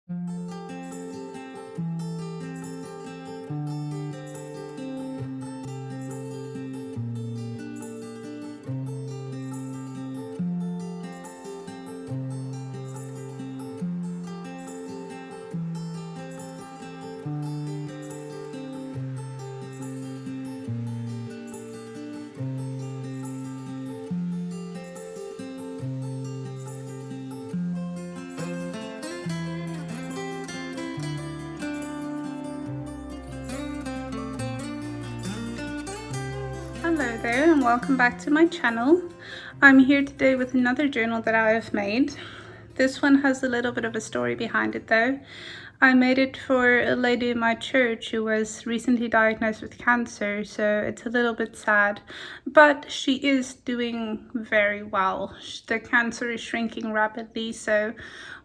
Hello there and welcome back to my channel. I'm here today with another journal that I have made. This one has a little bit of a story behind it though. I made it for a lady in my church who was recently diagnosed with cancer, so it's a little bit sad, but she is doing very well. The cancer is shrinking rapidly, so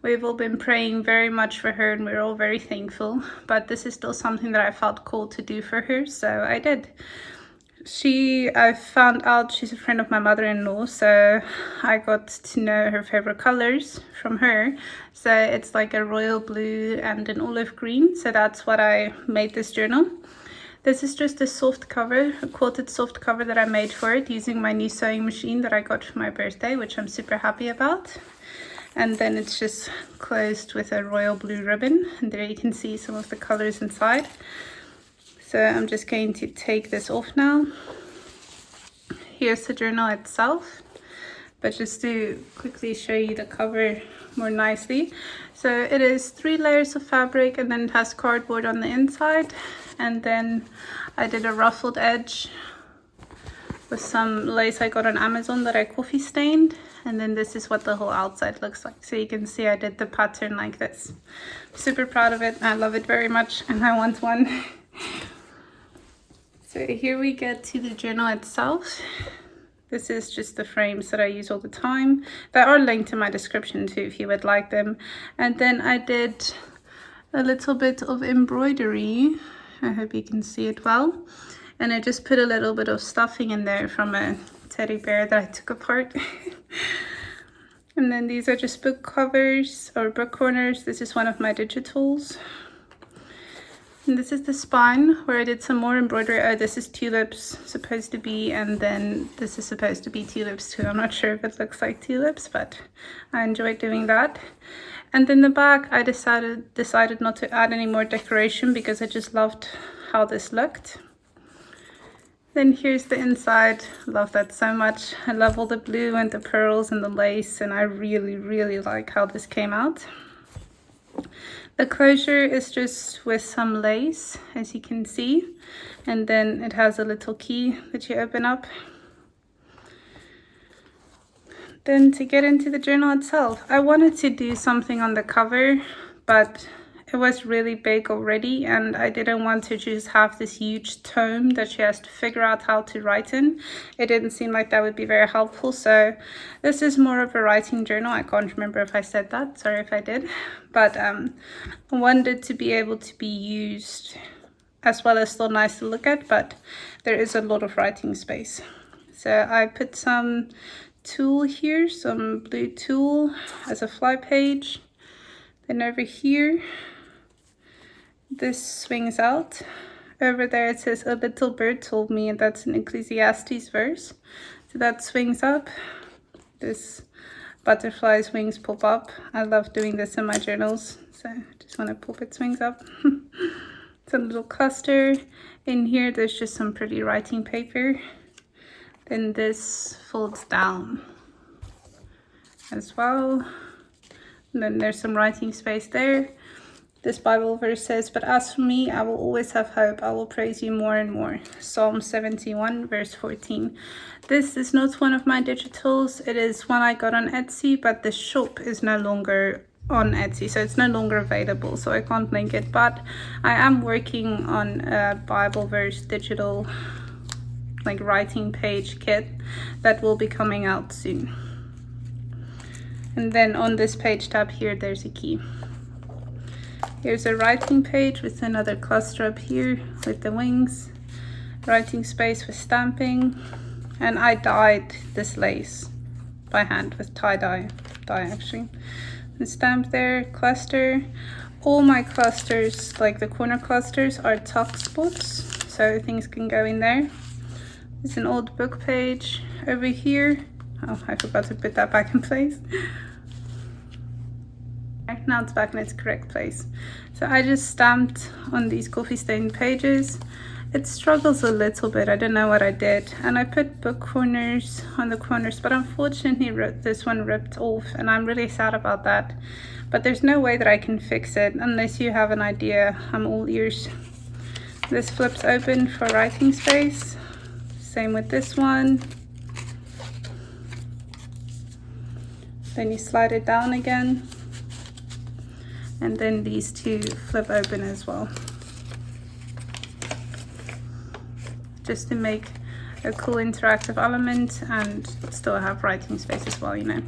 we've all been praying very much for her and we're all very thankful, but this is still something that I felt called to do for her, so I did. I found out she's a friend of my mother-in-law, so I got to know her favorite colors from her. So it's like a royal blue and an olive green, so that's what I made this journal. This is just a soft cover, a quilted soft cover that I made for it using my new sewing machine that I got for my birthday, which I'm super happy about. And then it's just closed with a royal blue ribbon, and there you can see some of the colors inside. So I'm just going to take this off now. Here's the journal itself, but just to quickly show you the cover more nicely. So it is 3 layers of fabric, and then it has cardboard on the inside, and then I did a ruffled edge with some lace I got on Amazon that I coffee stained, and then this is what the whole outside looks like. So you can see I did the pattern like this. Super proud of it. I love it very much and I want one. So here we get to the journal itself. This is just the frames that I use all the time. They are linked in my description too if you would like them. And then I did a little bit of embroidery. I hope you can see it well. And I just put a little bit of stuffing in there from a teddy bear that I took apart. And then these are just book covers or book corners. This is one of my digitals. And this is the spine where I did some more embroidery. Oh, this is tulips supposed to be, and then this is supposed to be tulips too. I'm not sure if it looks like tulips, but I enjoyed doing that. And then the back, I decided not to add any more decoration because I just loved how this looked. Then here's the inside. Love that so much. I love all the blue and the pearls and the lace, and I really like how this came out. The closure is just with some lace, as you can see, and then it has a little key that you open up. Then to get into the journal itself, I wanted to do something on the cover, but it was really big already and I didn't want to just have this huge tome that she has to figure out how to write in. It didn't seem like that would be very helpful, so this is more of a writing journal. I can't remember if I said that, sorry if I did, but I wanted to be able to be used as well as still nice to look at, but there is a lot of writing space. So I put some tulle here, some blue tulle as a fly page. Then over here, this swings out. Over there it says, "A little bird told me," and that's an Ecclesiastes verse. So that swings up. This butterfly's wings pop up. I love doing this in my journals, so I just want to pop its wings up. It's a little cluster. In here there's just some pretty writing paper. Then this folds down as well. And then there's some writing space there. This Bible verse says, "But as for me, I will always have hope. I will praise you more and more." Psalm 71 verse 14. This is not one of my digitals. It is one I got on Etsy, but the shop is no longer on Etsy, so it's no longer available, so I can't link it. But I am working on a Bible verse digital like writing page kit that will be coming out soon. And then on this page tab here, there's a key. Here's a writing page with another cluster up here with the wings, writing space with stamping, and I dyed this lace by hand with tie-dye actually. And stamp there, cluster. all my clusters, like the corner clusters, are tuck spots, so things can go in there. It's an old book page over here. Oh, I forgot to put that back in place. Now it's back in its correct place. So I just stamped on these coffee stained pages. It struggles a little bit, I don't know what I did. And I put book corners on the corners, but unfortunately this one ripped off, and I'm really sad about that. But there's no way that I can fix it unless you have an idea. I'm all ears. This flips open for writing space. Same with this one. Then you slide it down again. And then these two flip open as well. Just to make a cool interactive element and still have writing space as well, you know.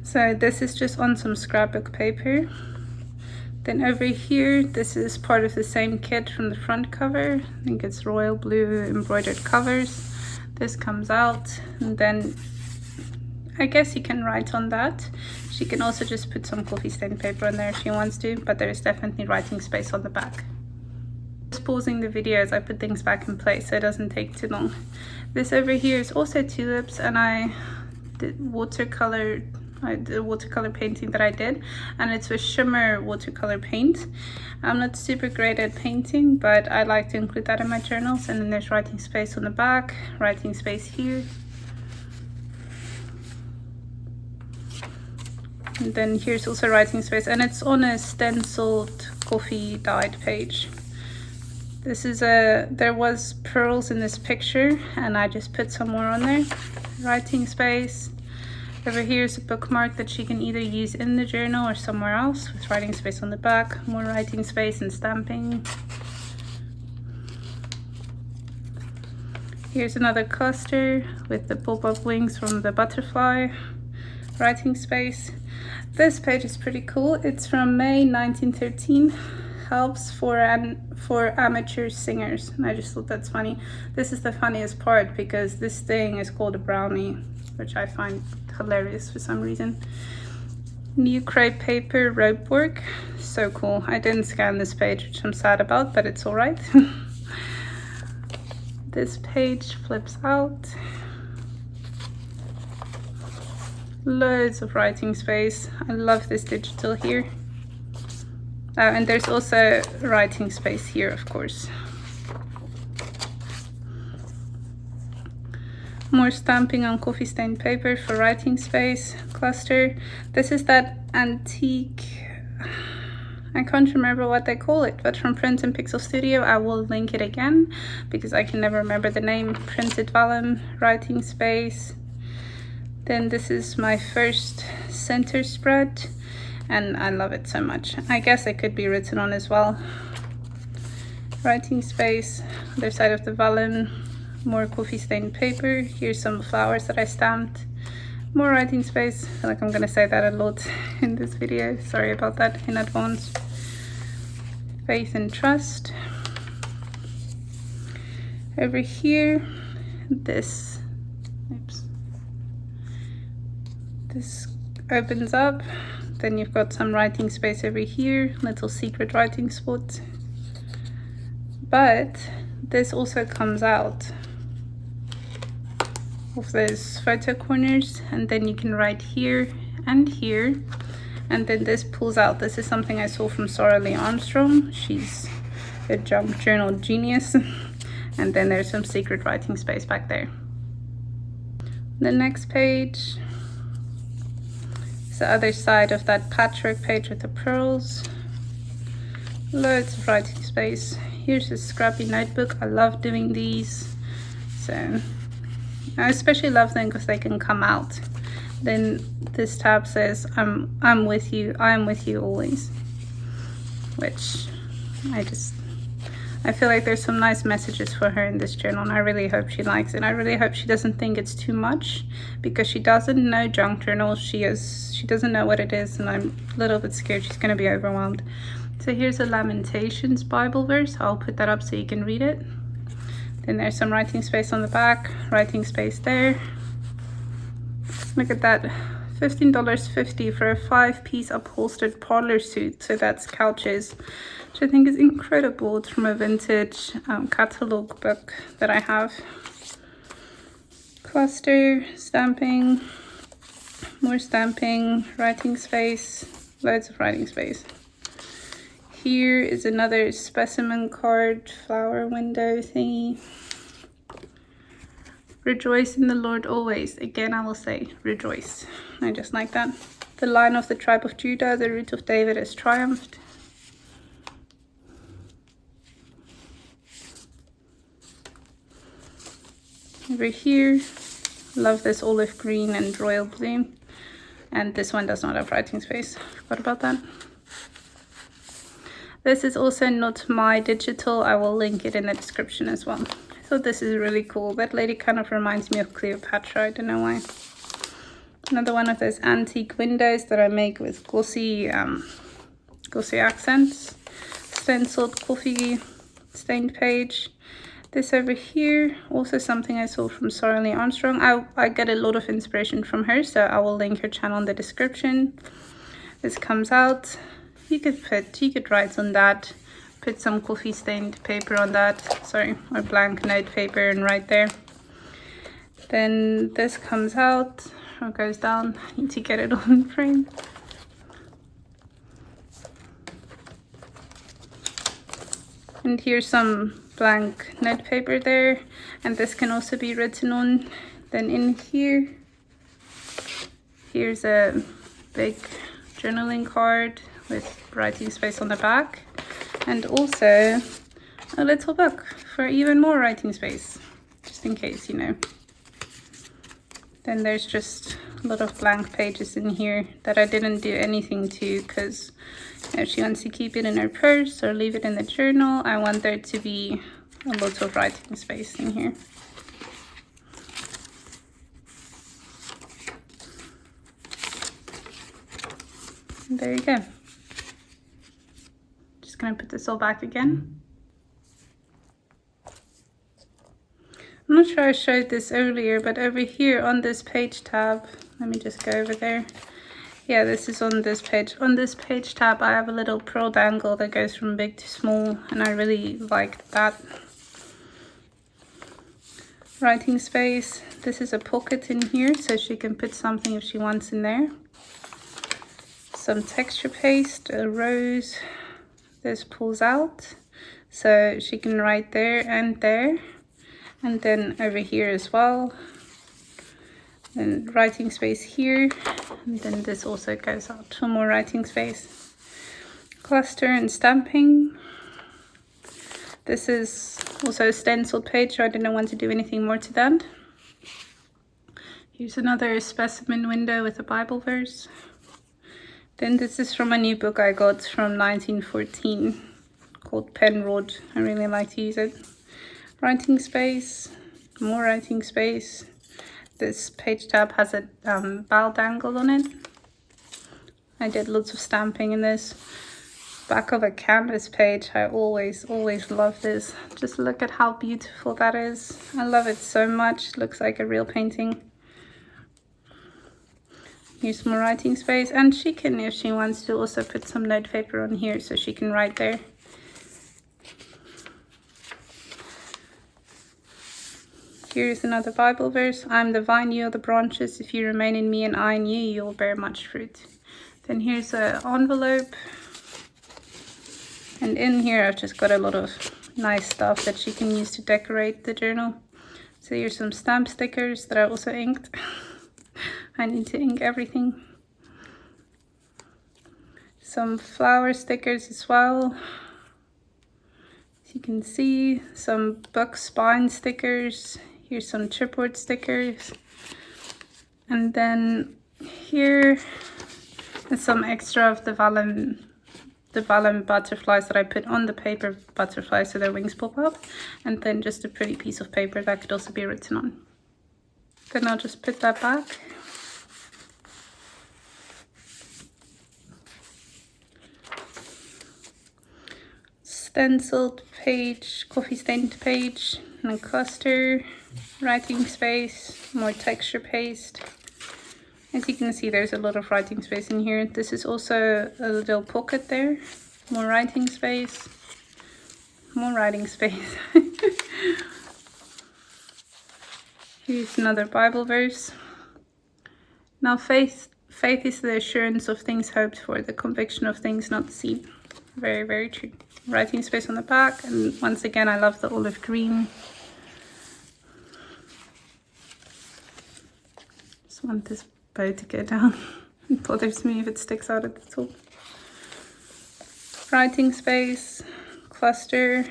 So this is just on some scrapbook paper. Then over here, this is part of the same kit from the front cover. I think it's royal blue embroidered covers. This comes out, and then I guess you can write on that. She can also just put some coffee stain paper on there if she wants to, but there is definitely writing space on the back. Just pausing the video as I put things back in place so it doesn't take too long. This over here is also tulips, and I did watercolor painting that I did, and it's with shimmer watercolor paint. I'm not super great at painting, but I like to include that in my journals. And then there's writing space on the back, writing space here. And then here's also writing space, and it's on a stenciled coffee dyed page. This is there was pearls in this picture, and I just put some more on there. Writing space. Over here is a bookmark that she can either use in the journal or somewhere else, with writing space on the back. More writing space and stamping. Here's another cluster with the pop-up wings from the butterfly. Writing space. This page is pretty cool. It's from May 1913. Helps for amateur singers. And I just thought that's funny. This is the funniest part because this thing is called a brownie, which I find hilarious for some reason. New crepe paper rope work. So cool. I didn't scan this page, which I'm sad about, but it's alright. This page flips out. Loads of writing space. I love this digital here. And there's also writing space here, of course. More stamping on coffee stained paper for writing space. Cluster. This is that antique, I can't remember what they call it, but from Print and Pixel Studio. I will link it again because I can never remember the name. Printed vellum, writing space. Then this is my first center spread, and I love it so much. I guess it could be written on as well. Writing space, other side of the vellum, more coffee stained paper. Here's some flowers that I stamped. More writing space. I feel like I'm gonna say that a lot in this video. Sorry about that in advance. Faith and trust. Over here, this opens up. Then you've got some writing space over here, little secret writing spot. But this also comes out of those photo corners, and then you can write here and here, and then this pulls out. This is something I saw from Sarah Lee Armstrong. She's a junk journal genius. And then there's some secret writing space back there. The next page, the other side of that patchwork page with the pearls. Loads of writing space. Here's a scrappy notebook. I love doing these, so I especially love them because they can come out. Then this tab says I'm with you, I am with you always, which I feel like there's some nice messages for her in this journal, and I really hope she likes it. I really hope she doesn't think it's too much, because she doesn't know junk journals. She doesn't know what it is, and I'm a little bit scared she's going to be overwhelmed. So here's a Lamentations Bible verse. I'll put that up so you can read it. Then there's some writing space on the back, writing space there. Look at that $15.50 for a 5-piece upholstered parlor suit. So that's couches, which I think is incredible. It's from a vintage catalog book that I have. Cluster, stamping, more stamping, writing space, loads of writing space. Here is another specimen card, flower window thingy. Rejoice in the Lord always. Again, I will say rejoice. I just like that. The Lion of the tribe of Judah, the root of David, has triumphed. Over here, love this olive green and royal blue. And this one does not have writing space. Forgot about that. This is also not my digital. I will link it in the description as well. I thought this is really cool. That lady kind of reminds me of Cleopatra. I don't know why. Another one of those antique windows that I make with glossy accents. Stenciled coffee stained page. This over here, also something I saw from Sarah Lee Armstrong. I get a lot of inspiration from her, so I will link her channel in the description. This comes out. You could write on that. Put some coffee stained paper on that, or blank note paper, and write there. Then this comes out or goes down. I need to get it on frame. And here's some blank note paper there, and this can also be written on. Then in here, here's a big journaling card with writing space on the back. And also a little book for even more writing space, just in case, you know. Then there's just a lot of blank pages in here that I didn't do anything to, because if she wants to keep it in her purse or leave it in the journal, I want there to be a lot of writing space in here. And there you go. Gonna put this all back again. I'm not sure I showed this earlier, but over here on this page tab, let me just go over there. Yeah, this is on this page. On this page tab, I have a little pearl dangle that goes from big to small, and I really like that. Writing space. This is a pocket in here, so she can put something if she wants in there. Some texture paste, a rose. This pulls out, so she can write there, and then over here as well. And writing space here, and then this also goes out for more writing space. Cluster and stamping. This is also a stenciled page, so I didn't want to do anything more to that. Here's another specimen window with a Bible verse. Then this is from a new book I got from 1914 called Penrod. I really like to use it. Writing space, more writing space. This page tab has a bow dangle on it. I did lots of stamping in this. Back of a canvas page. I always love this. Just look at how beautiful that is. I love it so much. It looks like a real painting. Here's more writing space, and she can, if she wants to, also put some note paper on here so she can write there. Here's another Bible verse. I'm the vine, you are the branches. If you remain in me and I in you, you will bear much fruit. Then here's an envelope. And in here I've just got a lot of nice stuff that she can use to decorate the journal. So here's some stamp stickers that I also inked. I need to ink everything. Some flower stickers as well. As you can see, some book spine stickers. Here's some chipboard stickers. And then here is some extra of the vellum butterflies that I put on the paper butterflies so their wings pop up. And then just a pretty piece of paper that could also be written on. Then I'll just put that back. Stenciled page, coffee stained page, and a cluster, writing space, more texture paste. As you can see, there's a lot of writing space in here. This is also a little pocket there. More writing space. More writing space. Here's another Bible verse. Now faith is the assurance of things hoped for, the conviction of things not seen. Very, very true. Writing space on the back, and once again, I love the olive green. Just want this bow to go down. It bothers me if it sticks out at the top. Writing space, cluster.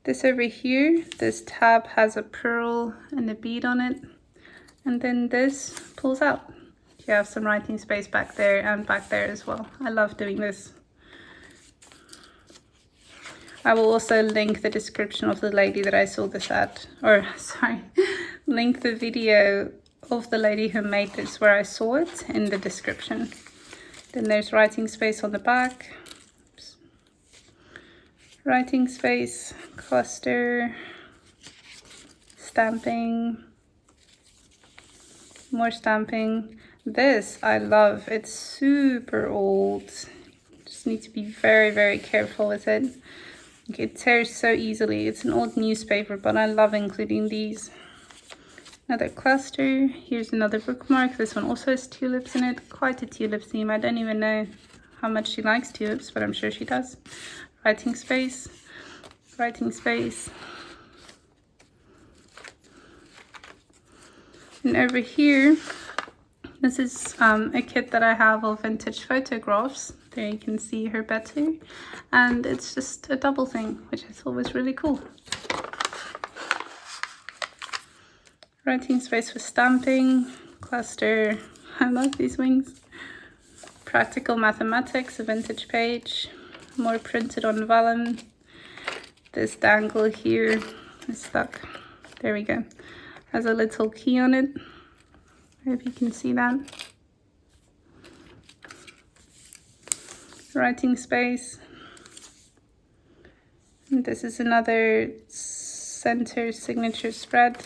This over here, this tab has a pearl and a bead on it. And then this pulls out. You have some writing space back there and back there as well. I love doing this. I will also link the description of the lady that I saw this at, or sorry, link the video of the lady who made this where I saw it in the description. Then there's writing space on the back. Oops. Writing space, cluster, stamping, more stamping. This I love. It's super old. Just need to be very, very careful with it. It tears so easily. It's an old newspaper, but I love including these. Another cluster. Here's another bookmark. This one also has tulips in it. Quite a tulip theme. I don't even know how much she likes tulips, but I'm sure she does. Writing space. Writing space. And over here, this is a kit that I have of vintage photographs. There you can see her better. And it's just a double thing, which I thought was really cool. Writing space for stamping, cluster. I love these wings. Practical mathematics, a vintage page. More printed on vellum. This dangle here is stuck. There we go. Has a little key on it. I hope you can see that. Writing space. And this is another center signature spread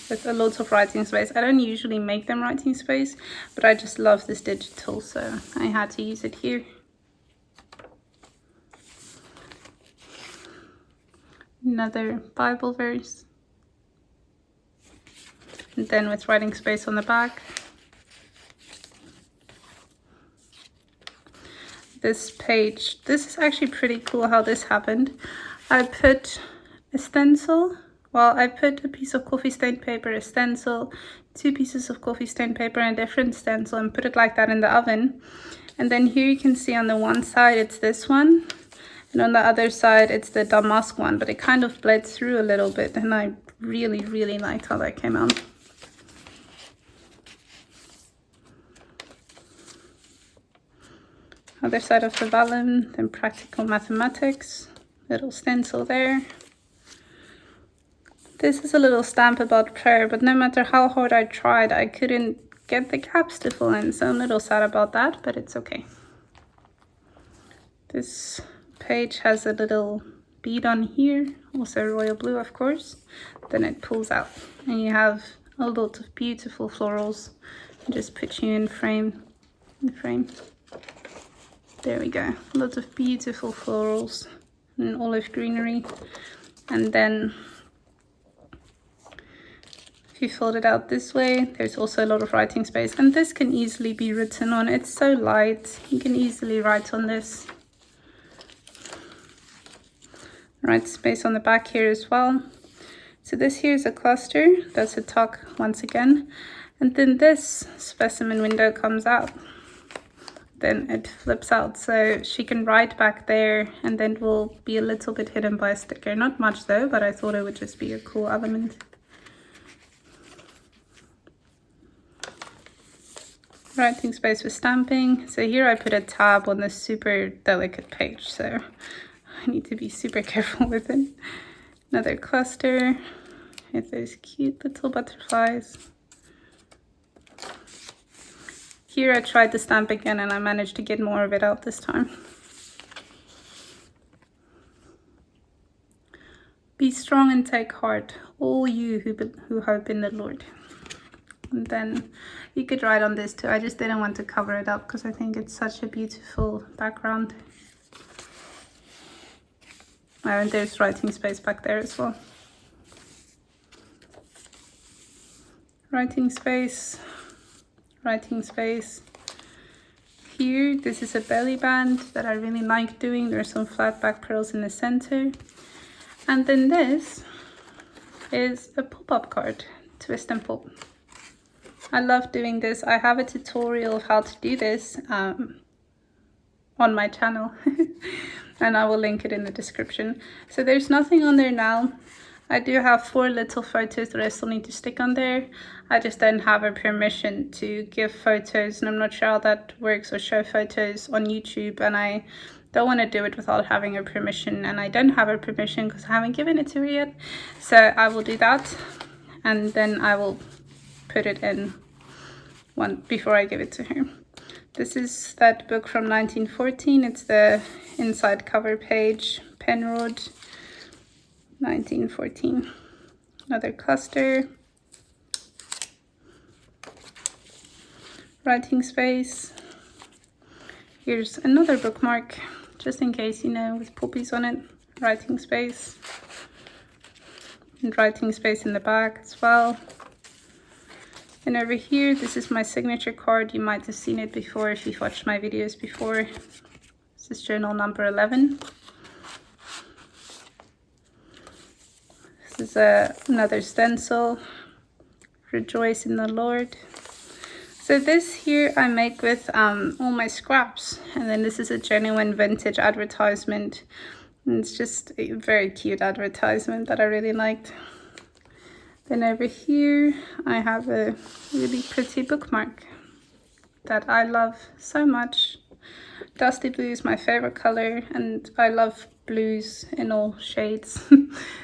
with a lot of writing space. I don't usually make them writing space, but I just love this digital, so I had to use it here. Another Bible verse. And then with writing space on the back. This page, this is actually pretty cool how this happened. I put a stencil, well, I put a piece of coffee stained paper, a stencil, 2 pieces of coffee stained paper and a different stencil, and put it like that in the oven. And then here you can see on the one side it's this one, and on the other side it's the damask one, but it kind of bled through a little bit, and I really, really liked how that came out. Other side of the vellum, then practical mathematics, little stencil there. This is a little stamp about prayer, but no matter how hard I tried, I couldn't get the caps to fill in, so I'm a little sad about that, but it's okay. This page has a little bead on here, also royal blue of course. Then it pulls out, and you have a lot of beautiful florals. Just put you in frame. There we go. Lots of beautiful florals and olive greenery. And then if you fold it out this way, there's also a lot of writing space. And this can easily be written on. It's so light. You can easily write on this. Write space on the back here as well. So this here is a cluster. That's a tuck once again. And then this specimen window comes out. Then it flips out, so she can write back there, and then it will be a little bit hidden by a sticker. Not much though, but I thought it would just be a cool element. Writing space for stamping. So here I put a tab on this super delicate page, so I need to be super careful with it. Another cluster with those cute little butterflies. Here I tried to stamp again, and I managed to get more of it out this time. Be strong and take heart, all you who hope in the Lord. And then you could write on this too. I just didn't want to cover it up because I think it's such a beautiful background. Oh, and there's writing space back there as well. Writing space, writing space. Here, this is a belly band that I really like doing. There's some flat back pearls in the center. And then this is a pop-up card, twist and pop. I love doing this. I have a tutorial of how to do this on my channel and I will link it in the description. So there's nothing on there now. I do have 4 little photos that I still need to stick on there. I just don't have a permission to give photos, and I'm not sure how that works, or show photos on YouTube, and I don't want to do it without having a permission, and I don't have a permission because I haven't given it to her yet. So I will do that, and then I will put it in one before I give it to her. This is that book from 1914. It's the inside cover page, Penrod, 1914. Another cluster, writing space. Here's another bookmark, just in case, you know, with poppies on it. Writing space, and writing space in the back as well. And over here, this is my signature card. You might have seen it before if you've watched my videos before. This is journal number 11. This is another stencil, Rejoice in the Lord. So this here I make with all my scraps, and then this is a genuine vintage advertisement. And it's just a very cute advertisement that I really liked. Then over here I have a really pretty bookmark that I love so much. Dusty blue is my favorite color, and I love blues in all shades.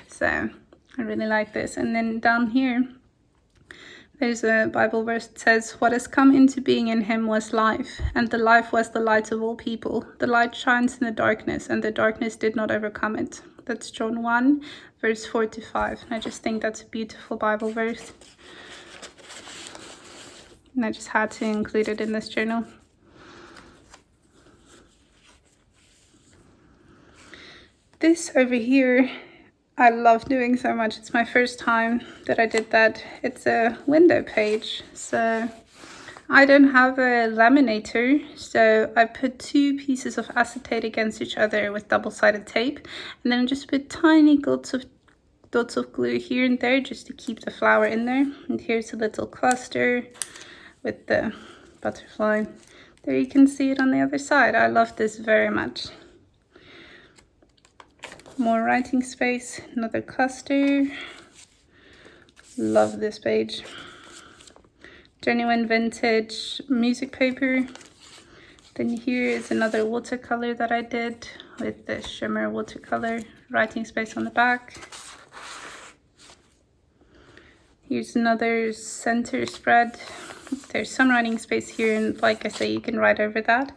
So I really like this. And then down here, there's a Bible verse that says, "What has come into being in him was life, and the life was the light of all people. The light shines in the darkness, and the darkness did not overcome it." That's John 1, verse 4 to 5. And I just think that's a beautiful Bible verse. And I just had to include it in this journal. This over here, I love doing so much. It's my first time that I did that. It's a window page. So I don't have a laminator, so I put 2 pieces of acetate against each other with double-sided tape, and then just put tiny dots of glue here and there just to keep the flower in there. And here's a little cluster with the butterfly. There you can see it on the other side. I love this very much. More writing space, another cluster. Love this page. Genuine vintage music paper. Then here is another watercolor that I did with the shimmer watercolor. Writing space on the back. Here's another center spread. There's some writing space here, and like I say, you can write over that.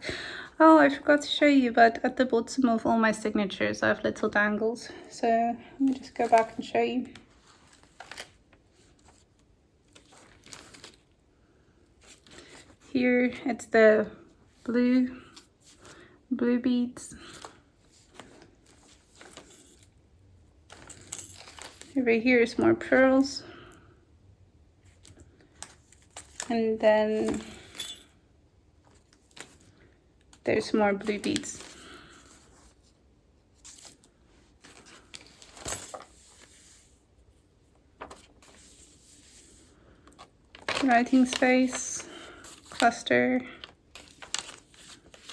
Oh, I forgot to show you, but at the bottom of all my signatures I have little dangles. So let me just go back and show you. Here it's the blue beads. Over here is more pearls. And then there's more blue beads. Writing space, cluster.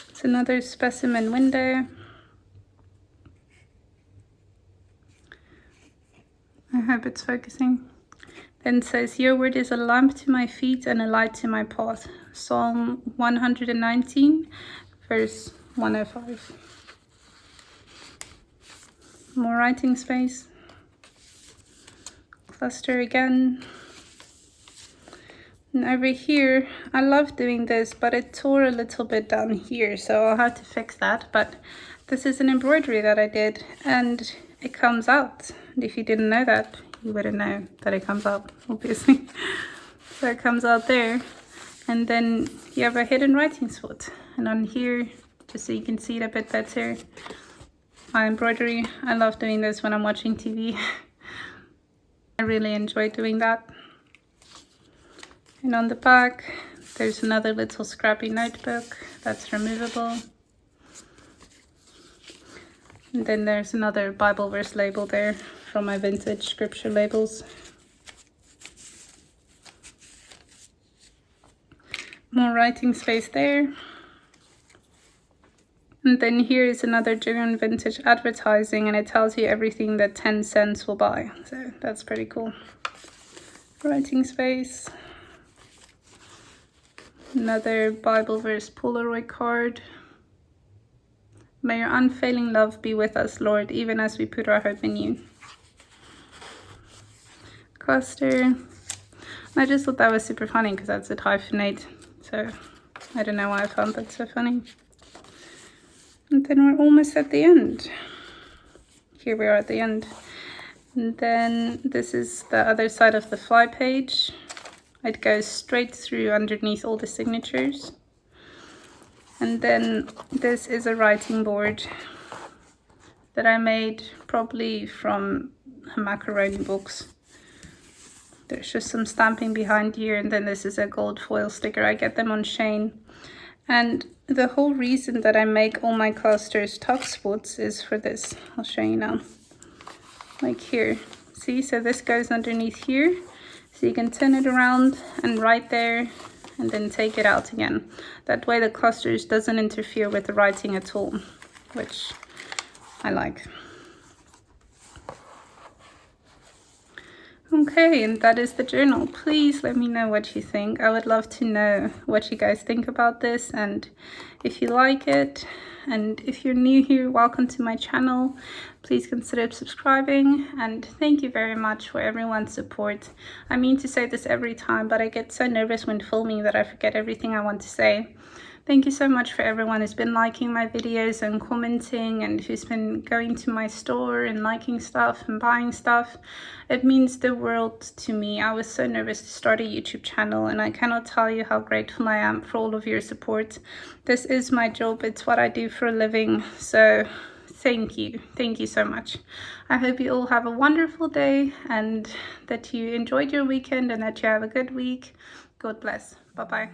It's another specimen window. I hope it's focusing. Then it says, "Your word is a lamp to my feet and a light to my path." Psalm 119, verse 105. More writing space. Cluster again. And over here, I love doing this, but it tore a little bit down here, so I'll have to fix that. But this is an embroidery that I did, and it comes out. And if you didn't know that, you wouldn't know that it comes out, obviously. So it comes out there, and then you have a hidden writing spot. And on here, just so you can see it a bit better, my embroidery. I love doing this when I'm watching TV. I really enjoy doing that. And on the back, there's another little scrappy notebook that's removable. And then there's another Bible verse label there from my vintage scripture labels. More writing space there. And then here is another genuine vintage advertising, and it tells you everything that 10 cents will buy. So that's pretty cool. Writing space. Another Bible verse Polaroid card. May your unfailing love be with us, Lord, even as we put our hope in you. Cluster. I just thought that was super funny because that's a hyphenate. So I don't know why I found that so funny. And then we're almost at the end. Here we are at the end. And then this is the other side of the fly page. It goes straight through underneath all the signatures. And then this is a writing board that I made probably from macaroni books. There's just some stamping behind here, and then this is a gold foil sticker. I get them on Shane. And the whole reason that I make all my clusters tuck spots is for this. I'll show you now. Like here. See, so this goes underneath here. So you can turn it around and right there, and then take it out again. That way the clusters doesn't interfere with the writing at all, which I like. Okay, and that is the journal. Please let me know what you think. I would love to know what you guys think about this, and if you like it. And if you're new here, welcome to my channel. Please consider subscribing, and thank you very much for everyone's support. I mean to say this every time, but I get so nervous when filming that I forget everything I want to say. Thank you so much for everyone who's been liking my videos and commenting, and who's been going to my store and liking stuff and buying stuff. It means the world to me. I was so nervous to start a YouTube channel, and I cannot tell you how grateful I am for all of your support. This is my job. It's what I do for a living. So thank you. Thank you so much. I hope you all have a wonderful day, and that you enjoyed your weekend, and that you have a good week. God bless. Bye-bye.